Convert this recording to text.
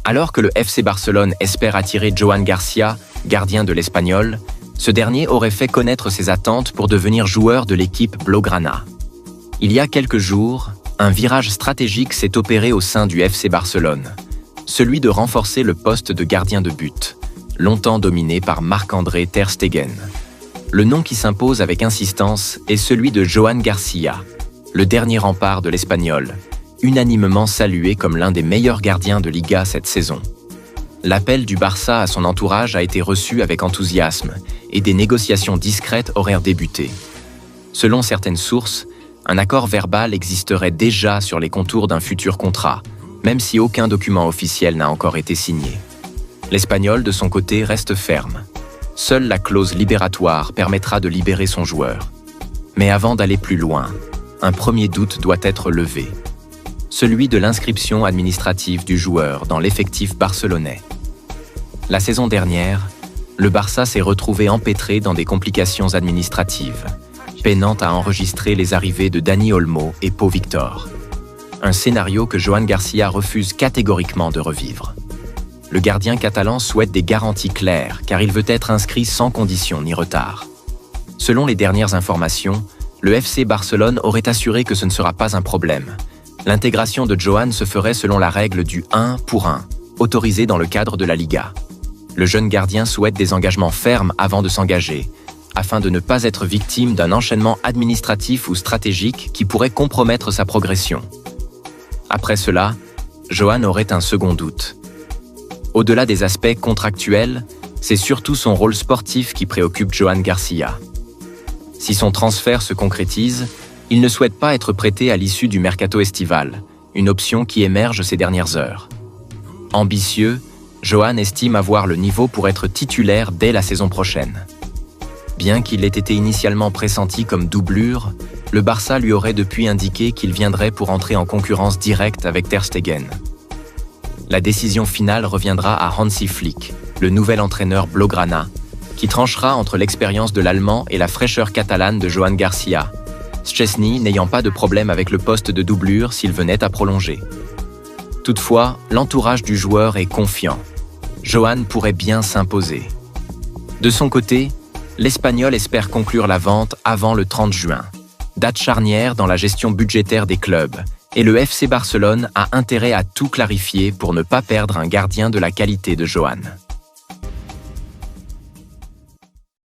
Alors que le FC Barcelone espère attirer Joan Garcia, gardien de l'Espagnol, ce dernier aurait fait connaître ses attentes pour devenir joueur de l'équipe blaugrana. Il y a quelques jours, un virage stratégique s'est opéré au sein du FC Barcelone, celui de renforcer le poste de gardien de but, longtemps dominé par Marc-André Ter Stegen. Le nom qui s'impose avec insistance est celui de Joan Garcia, le dernier rempart de l'Espagnol, unanimement salué comme l'un des meilleurs gardiens de Liga cette saison. L'appel du Barça à son entourage a été reçu avec enthousiasme et des négociations discrètes auraient débuté. Selon certaines sources, un accord verbal existerait déjà sur les contours d'un futur contrat, même si aucun document officiel n'a encore été signé. L'Espagnol, de son côté, reste ferme. Seule la clause libératoire permettra de libérer son joueur. Mais avant d'aller plus loin, un premier doute doit être levé. Celui de l'inscription administrative du joueur dans l'effectif barcelonais. La saison dernière, le Barça s'est retrouvé empêtré dans des complications administratives, peinant à enregistrer les arrivées de Dani Olmo et Pau Victor. Un scénario que Joan Garcia refuse catégoriquement de revivre. Le gardien catalan souhaite des garanties claires car il veut être inscrit sans condition ni retard. Selon les dernières informations, le FC Barcelone aurait assuré que ce ne sera pas un problème. L'intégration de Joan se ferait selon la règle du 1 pour 1, autorisée dans le cadre de la Liga. Le jeune gardien souhaite des engagements fermes avant de s'engager, afin de ne pas être victime d'un enchaînement administratif ou stratégique qui pourrait compromettre sa progression. Après cela, Joan aurait un second doute. Au-delà des aspects contractuels, c'est surtout son rôle sportif qui préoccupe Joan Garcia. Si son transfert se concrétise, il ne souhaite pas être prêté à l'issue du mercato estival, une option qui émerge ces dernières heures. Ambitieux, Joan estime avoir le niveau pour être titulaire dès la saison prochaine. Bien qu'il ait été initialement pressenti comme doublure, le Barça lui aurait depuis indiqué qu'il viendrait pour entrer en concurrence directe avec Ter Stegen. La décision finale reviendra à Hansi Flick, le nouvel entraîneur blaugrana, qui tranchera entre l'expérience de l'Allemand et la fraîcheur catalane de Joan Garcia, Szczesny n'ayant pas de problème avec le poste de doublure s'il venait à prolonger. Toutefois, l'entourage du joueur est confiant. Joan pourrait bien s'imposer. De son côté, l'Espagnol espère conclure la vente avant le 30 juin, date charnière dans la gestion budgétaire des clubs, et le FC Barcelone a intérêt à tout clarifier pour ne pas perdre un gardien de la qualité de Joan.